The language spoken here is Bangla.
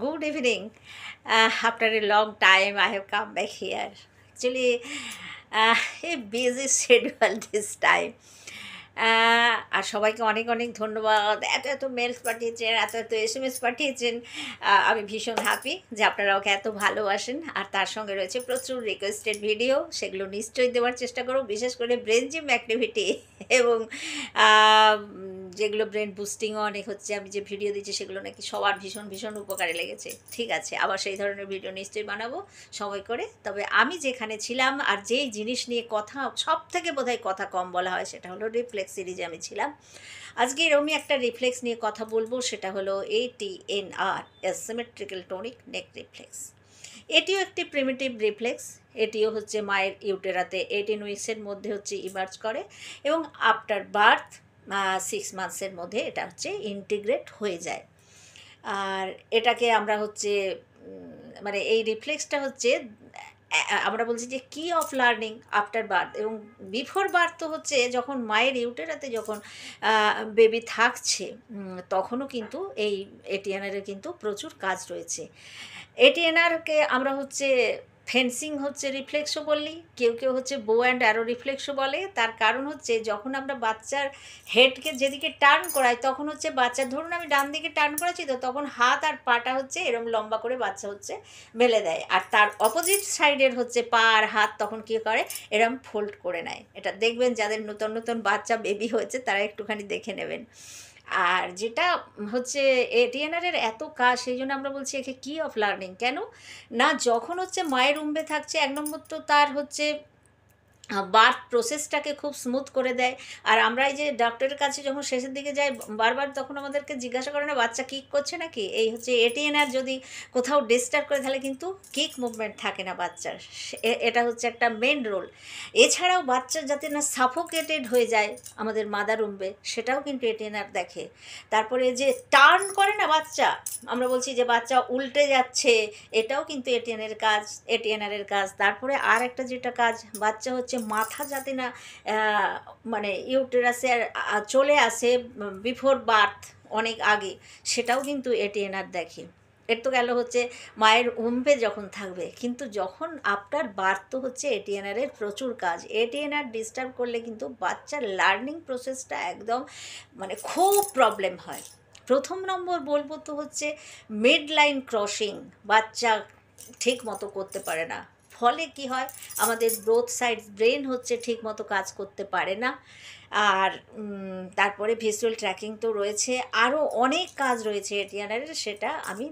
Good evening. After a long time, I have come back here. Actually, a busy schedule this time. আর সবাইকে অনেক অনেক ধন্যবাদ, এত এত মেলস পাঠিয়েছেন, এত এত SMS পাঠিয়েছেন। আমি ভীষণ হ্যাপি যে আপনারা ওকে এত ভালোবাসেন। আর তার সঙ্গে রয়েছে প্রচুর রিকোয়েস্টেড ভিডিও, সেগুলো নিশ্চয়ই দেওয়ার চেষ্টা করব, বিশেষ করে ব্রেন জিম অ্যাক্টিভিটি এবং যেগুলো ব্রেন বুস্টিংও অনেক হচ্ছে। আমি যে ভিডিও দিচ্ছি সেগুলো নাকি সবার ভীষণ ভীষণ উপকারে লেগেছে। ঠিক আছে, আবার সেই ধরনের ভিডিও নিশ্চয়ই বানাবো সময় করে। তবে আমি যেখানে ছিলাম আর যেই জিনিস নিয়ে কথা সব থেকে বোধহয় কথা কম বলা হয়, সেটা হলো রিফ্লেক্স সিরিজে আমি ছিলাম। আজকে এরকমই একটা রিফ্লেক্স নিয়ে কথা বলবো, সেটা হলো ATNR, অ্যাসিমেট্রিক্যাল টোনিক নেক রিফ্লেক্স। এটিও একটি প্রিমিটিভ রিফ্লেক্স। এটিও হচ্ছে মায়ের ইউটেরাতে 18 উইক্সের মধ্যে হচ্ছে ইমার্জ করে এবং আফটার বার্থ 6 মান্থসের মধ্যে এটা হচ্ছে ইন্টিগ্রেট হয়ে যায়। আর এটাকে আমরা হচ্ছে মানে এই রিফ্লেক্সটা হচ্ছে আমরা বলছি যে কি অফ লার্নিং আফটার বার্থ এবং বিফোর বার্থ তো হচ্ছে যখন মায়ের ইউটেরাতে যখন বেবি থাকছে তখনও কিন্তু এই এটিএনআরের কিন্তু প্রচুর কাজ রয়েছে। এটিএনআরকে আমরা হচ্ছে ফেন্সিং হচ্ছে রিফ্লেক্সও বলি, কেউ কেউ হচ্ছে বো অ্যান্ড অ্যারো রিফ্লেক্সও বলে। তার কারণ হচ্ছে যখন আমরা বাচ্চার হেডকে যেদিকে টার্ন করাই তখন হচ্ছে বাচ্চা, ধরুন আমি ডান দিকে টার্ন করেছি তো তখন হাত আর পাটা হচ্ছে এরম লম্বা করে বাচ্চা হচ্ছে মেলে দেয়, আর তার অপোজিট সাইডের হচ্ছে পা আর হাত তখন কী করে এরম ফোল্ড করে নেয়। এটা দেখবেন যাদের নতুন নতুন বাচ্চা বেবি হয়েছে তারা একটুখানি দেখে নেবেন। আর যেটা হচ্ছে এটিএনআরের এত কাজ, সেই জন্য আমরা বলছি একে কি অফ লার্নিং। কেন না, যখন হচ্ছে মায়ের উম্বে থাকছে, এক নম্বর তো তার হচ্ছে বার্থ প্রসেসটাকে খুব স্মুথ করে দেয়। আর আমরা এই যে ডক্টরের কাছে যখন শেষের দিকে যাই বারবার, তখন আমাদেরকে জিজ্ঞাসা করে না বাচ্চা কিক করছে নাকি। এই হচ্ছে এটিএনআর যদি কোথাও ডিস্টার্ব করে তাহলে কিন্তু কিক মুভমেন্ট থাকে না বাচ্চার। এটা হচ্ছে একটা মেন রোল। এছাড়াও বাচ্চা যাতে না সাফোকেটেড হয়ে যায় আমাদের মাদার উম্বে, সেটাও কিন্তু এটিএনআর দেখে। তারপরে যে টার্ন করে না বাচ্চা, আমরা বলছি যে বাচ্চা উল্টে যাচ্ছে, এটাও কিন্তু এটিএনআরের কাজ। তারপরে আর একটা যেটা কাজ, বাচ্চা হচ্ছে মাথা যাতে না মানে ইউটেরাসে চলে আসে বিফোর বার্থ অনেক আগে, সেটাও কিন্তু এটিএনআর দেখে। এর তো গেল হচ্ছে মায়ের উম্বে যখন থাকবে, কিন্তু যখন আফটার বার্থ তো হচ্ছে এটিএনআরের প্রচুর কাজ। এটিএনআর ডিস্টার্ব করলে কিন্তু বাচ্চার লার্নিং প্রসেসটা একদম মানে খুব প্রবলেম হয়। প্রথম নম্বর বলবো তো হচ্ছে মিড লাইন ক্রসিং বাচ্চা ঠিক মতো করতে পারে না, ফলে কি হয় আমাদের বোথ সাইড ব্রেন হচ্ছে ঠিক মতো কাজ করতে পারে না। আর তারপরে ভিজুয়াল ট্র্যাকিং তো রয়েছে, আরও অনেক কাজ রয়েছে এটিএনআরের, সেটা আমি